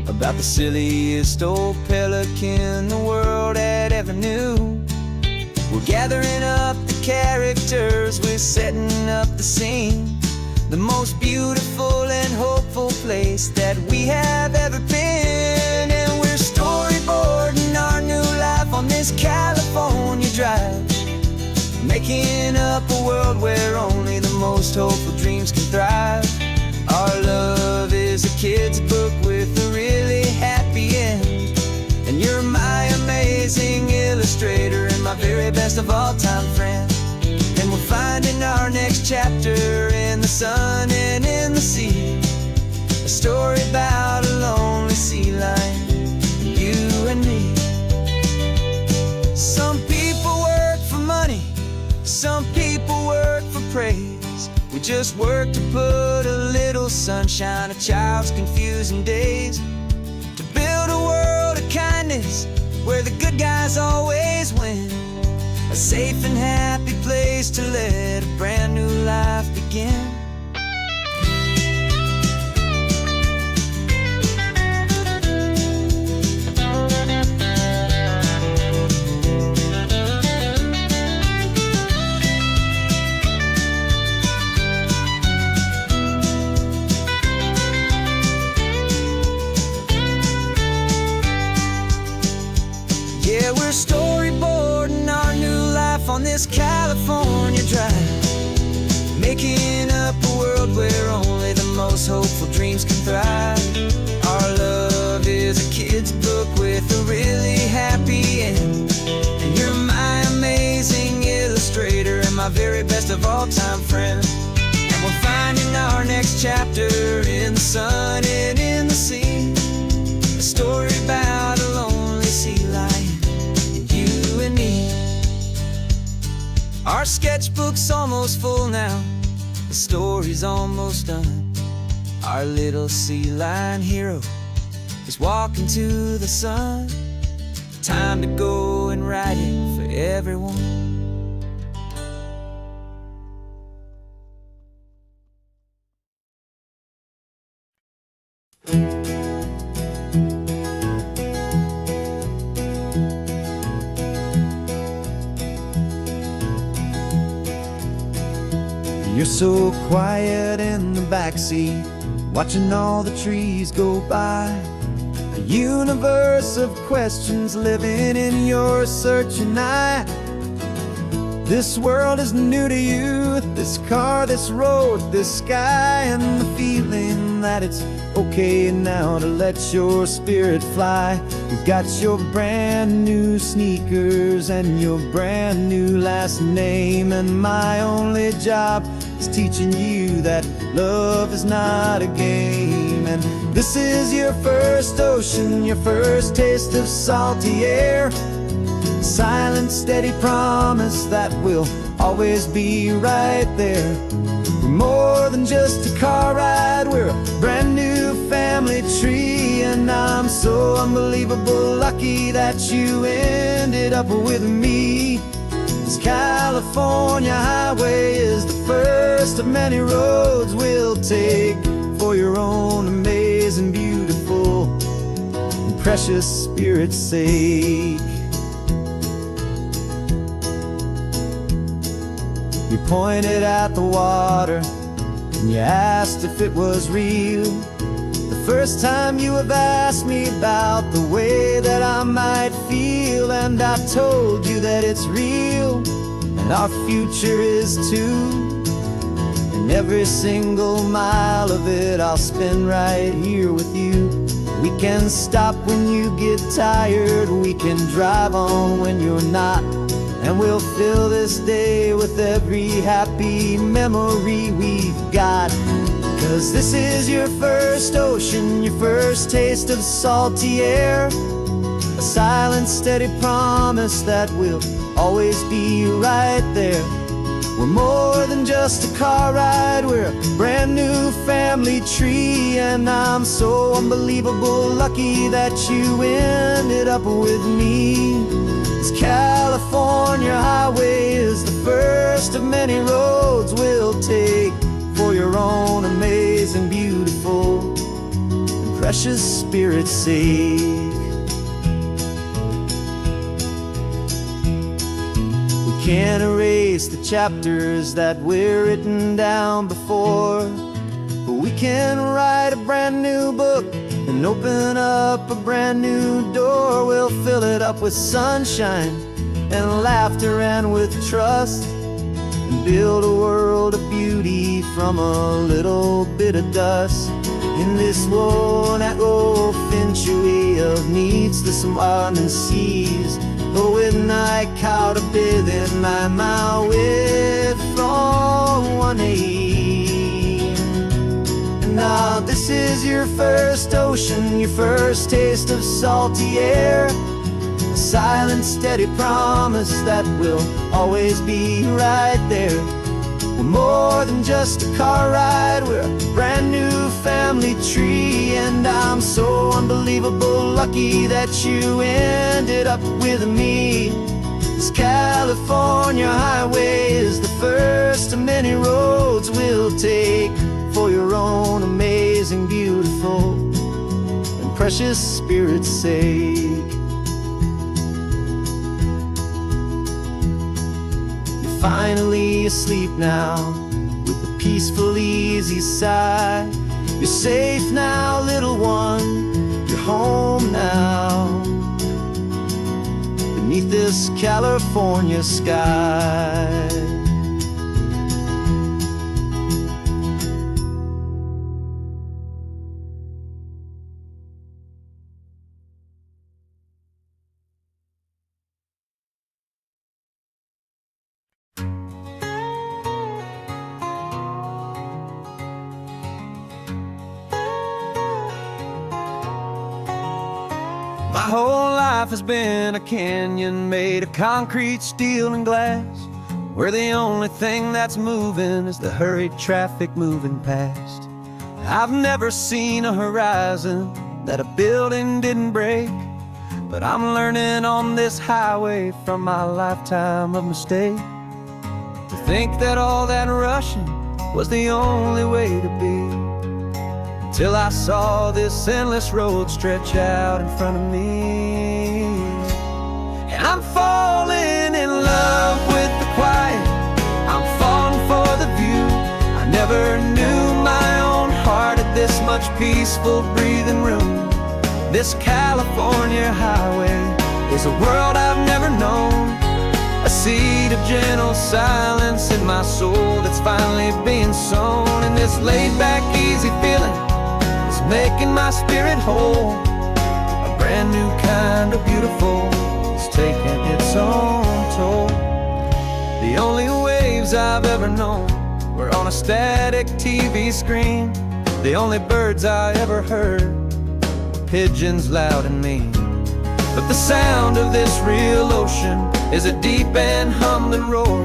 S2: about the silliest old pelican the world had ever knew. We're gathering up the characters, we're setting up the scene, the most beautiful and hopeful place that we have ever been. And we're storyboarding our new life on this California drive, making up a world where only the most hopeful dreams can thrive. Our love is a kid's book with a really happy end, and you're my amazing illustrator and my very best of all time friend. And we're finding our next chapter in the sun and in the sea, a story about a lonely sea lion, you and me. Some people work for money, some people work for praise. We just work to put a little sunshine in a child's confusing days, to build a world of kindness where the good guys always win, a safe and happy place to let a brand new life begin. Yeah, we're storyboarding our new life on this California drive, making up a world where only the hopeful dreams can thrive. Our love is a kid's book with a really happy end. And you're my amazing illustrator and my very best of all-time friend. And we're finding our next chapter in the sun and in the sea. A story about a lonely sea lion and you and me. Our sketchbook's almost full now, the story's almost done. Our little sea lion hero is walking to the sun. Time to go and write it for everyone.
S1: You're so quiet in the backseat, watching all the trees go by. A universe of questions living in your searching eye. This world is new to you, this car, this road, this sky, and the feeling that it's okay now to let your spirit fly. You've got your brand new sneakers and your brand new last name, and my only job is teaching you that love is not a game. And this is your first ocean, your first taste of salty air. Silent, steady promise that we'll always be right there. We're more than just a car ride, we're a brand new family tree. And I'm so unbelievable lucky that you ended up with me. This California highway is the first of many roads we'll take for your own amazing, beautiful, and precious spirit's sake. You pointed at the water and you asked if it was real. The first time you have asked me about the way that I might feel, and I told you that it's real and our future is too. And every single mile of it I'll spend right here with you. We can stop when you get tired, we can drive on when you're not. And we'll fill this day with every happy memory we've got. 'Cause this is your first ocean, your first taste of salty air. A silent, steady promise that we'll always be right there. We're more than just a car ride, we're a brand new family tree. And I'm so unbelievable lucky that you ended up with me. This California highway is the first of many roads we'll take for your own amazing, beautiful, and precious spirit's sake. We can't erase the chapters that we're written down before, but we can write a brand new book and open up a brand new door. We'll fill it up with sunshine and laughter and with trust, and build a world of beauty from a little bit of dust. In this world that finchuí of needs the smarten seas, though with night caught a bit in my mouth with from one Now this is your first ocean, your first taste of salty air. A silent, steady promise that we'll always be right there. We're more than just a car ride, we're a brand new family tree. And I'm so unbelievable lucky that you ended up with me. This California highway is the first of many roads we'll take for your own amazing, beautiful, and precious spirit's sake. You're finally asleep now with a peaceful, easy sigh. You're safe now, little one, you're home now, beneath this California sky. whole life has been a canyon made of concrete, steel, and glass, where the only thing that's moving is the hurried traffic moving past. I've never seen a horizon that a building didn't break, but I'm learning on this highway from my lifetime of mistake to think that all that rushing was the only way to be, till I saw this endless road stretch out in front of me. And I'm falling in love with the quiet, I'm falling for the view. I never knew my own heart had this much peaceful breathing room. This California highway is a world I've never known, a seed of gentle silence in my soul that's finally being sown. And this laid-back, easy feeling is making my spirit whole. A brand new kind of beautiful is taking its own toll. The only waves I've ever known were on a static TV screen. The only birds I ever heard were pigeons loud and mean. But the sound of this real ocean is a deep and humbling roar,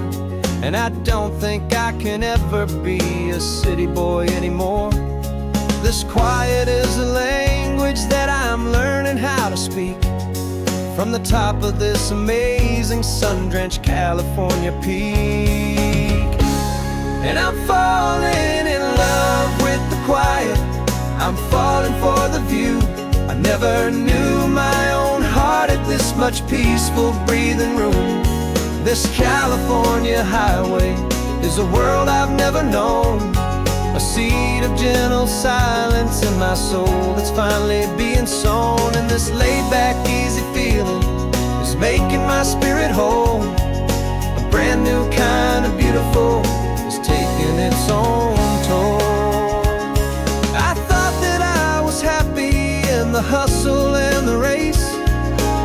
S1: and I don't think I can ever be a city boy anymore. This quiet is a language that I'm learning how to speak from the top of this amazing sun-drenched California peak. And I'm falling in love with the quiet, I'm falling for the view. I never knew my own heart had this much peaceful breathing room. This California highway is a world I've never known, a seed of gentle silence in my soul that's finally being sown. And this laid-back, easy feeling is making my spirit whole. A brand new kind of beautiful is taking its own toll. I thought that I was happy in the hustle and the race.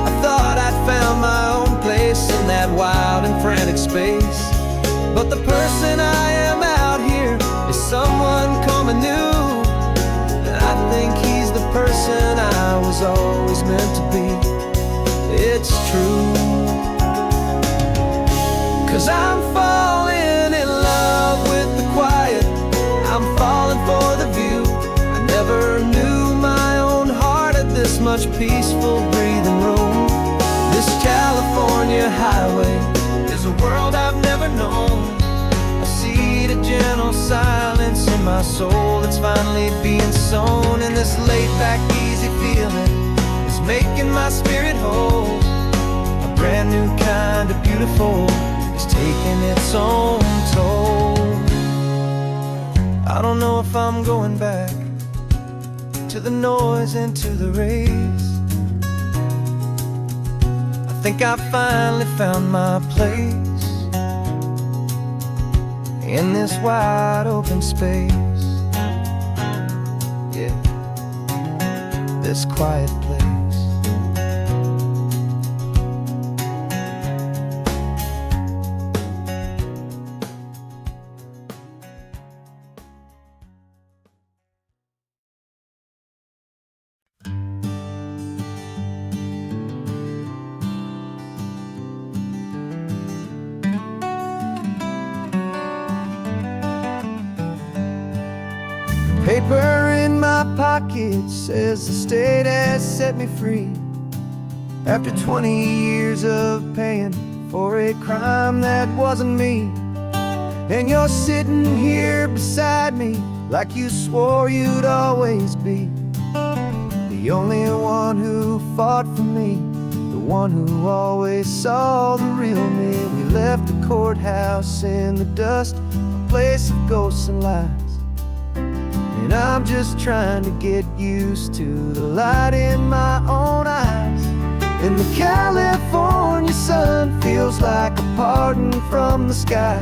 S1: I thought I'd found my own place in that wild and frantic space. But the person I am out here is someone coming new, and I think he's the person I was always meant to be. It's true, 'cause I'm falling in love with the quiet, I'm falling for the view. I never knew my own heart had this much peaceful breathing room. This California highway is a world I've never known, a seed of gentle silence in my soul that's finally being sown. And this laid-back, easy feeling is making my spirit whole. A brand new kind of beautiful is taking its own toll. I don't know if I'm going back to the noise and to the race. I think I finally found my place in this wide open space. Yeah, this quiet place. Paper in my pocket says the state has set me free after 20 years of paying for a crime that wasn't me. And you're sitting here beside me like you swore you'd always be the only one who fought for me, the one who always saw the real me. We left the courthouse in the dust, a place of ghosts and lies. And I'm just trying to get used to the light in my own eyes. And the California sun feels like a pardon from the sky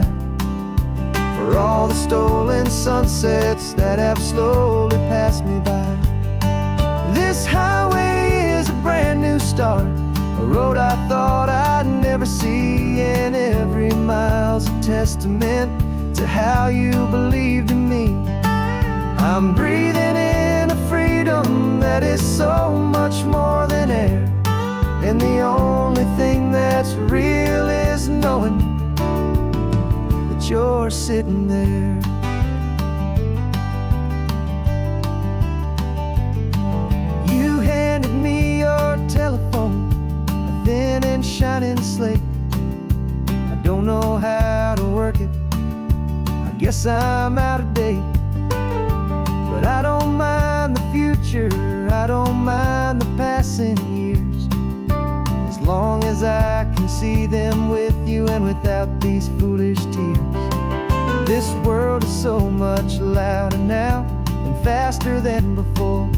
S1: for all the stolen sunsets that have slowly passed me by. This highway is a brand new start, a road I thought I'd never see, and every mile's a testament to how you believed in me. I'm breathing in a freedom that is so much more than air. you're sitting there. You handed me your telephone, a thin and shining slate. I don't know how to work it, I guess I'm out of date. But I don't mind the future, I don't mind the passing years, as long as I can see them with you and without these foolish tears. This world is so much louder now and faster than before,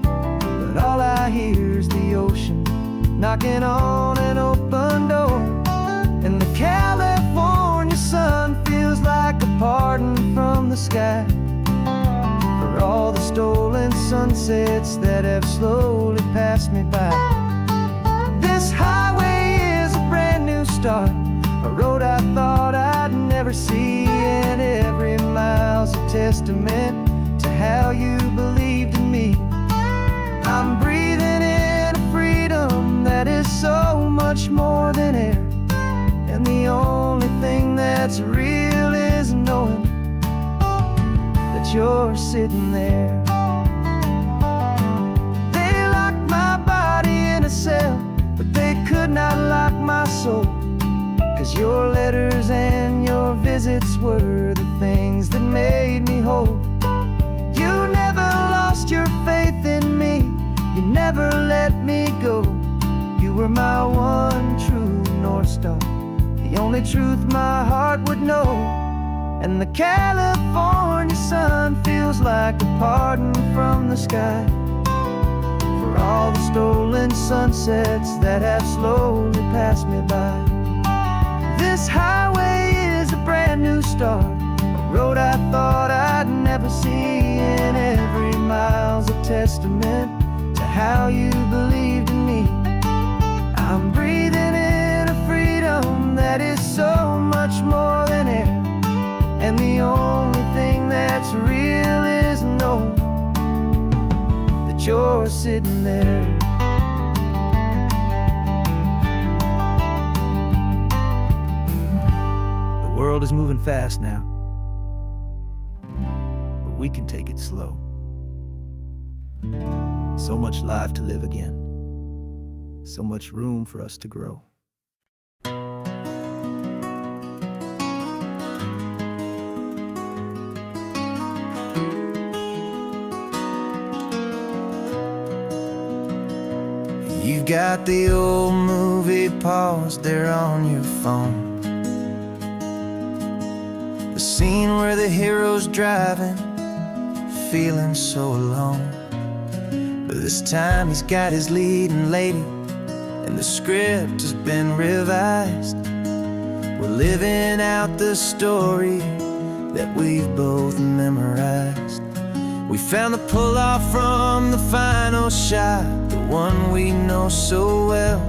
S1: but all I hear is the ocean knocking on an open door. And the California sun feels like a pardon from the sky for all the stolen sunsets that have slowly passed me by. This highway is a brand new start, a road I thought I'd never see, and every mile's a testament to how you believed in me. I'm breathing in a freedom that is so much more than air, and the only thing that's real is knowing that you're sitting there. They locked my body in a cell, but they could not lock my soul, 'cause your letters and your visits were the things that made me whole. You never lost your faith in me, you never let me go. You were my one true North Star, the only truth my heart would know. And the California sun feels like a pardon from the sky for all the stolen sunsets that have slowly passed me by. This highway is a brand new start, a road I thought I'd never see, and every mile's a testament to how you believed in me. I'm breathing in a freedom that is so much more than air, and the only thing that's real is knowing that you're sitting there. The world is moving fast now, but we can take it slow. So much life to live again, so much room for us to grow. You've got the old movie paused there on your phone, the scene where the hero's driving, feeling so alone. But this time he's got his leading lady, and the script has been revised. We're living out the story that we've both memorized. We found the pull-off from the final shot, the one we know so well.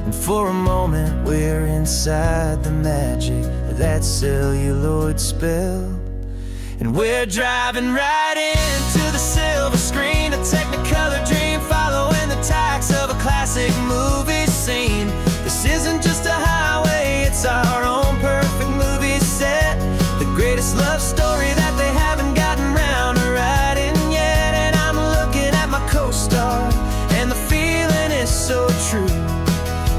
S1: And for a moment we're inside the magic of that celluloid spell. And we're driving right into the silver screen, a Technicolor dream, following the tacks of a classic movie scene. This isn't just a highway, it's our own perfect movie set, the greatest love story that they haven't gotten round to writing yet. And I'm looking at my co-star, and the feeling is so true.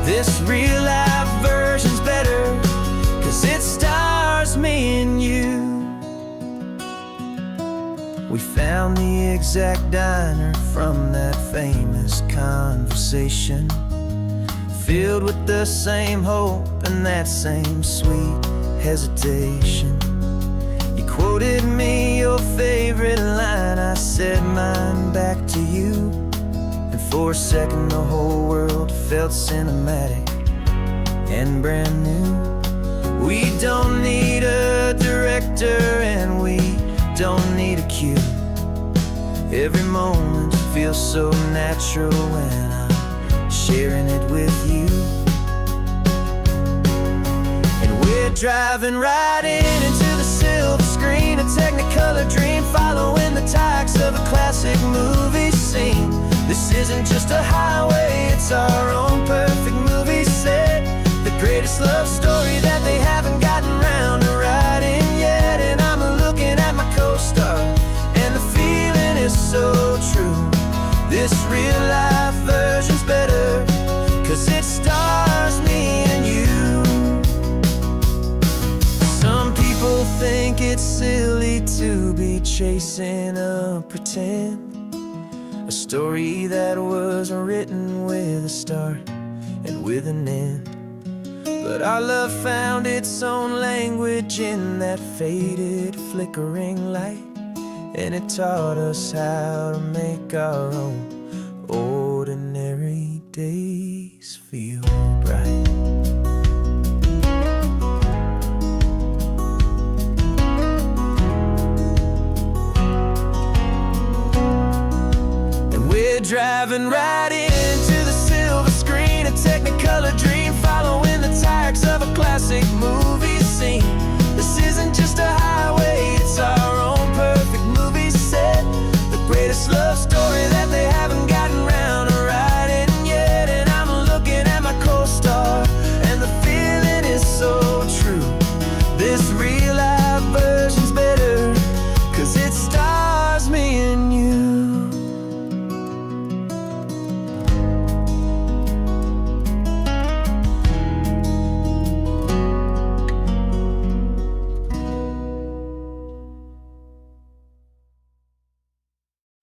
S1: This real life version's better, 'cause it stars me and you. We found the exact diner from that famous conversation, filled with the same hope and that same sweet hesitation. You quoted me your favorite line, I said mine back to you, and for a second the whole world felt cinematic and brand new. We don't need a director and we don't need a cue. Every moment feels so natural when I'm sharing it with you. And we're driving right into the silver screen, a Technicolor dream, following the tacks of a classic movie scene. This isn't just a highway, it's our own perfect movie set, the greatest love story that they haven't gotten round to write. me chasing a pretend, a story that was written with a start and with an end. But our love found its own language in that faded, flickering light, and it taught us how to make our own ordinary days feel bright. Driving right into the silver screen, a Technicolor dream, following the tires of a classic movie.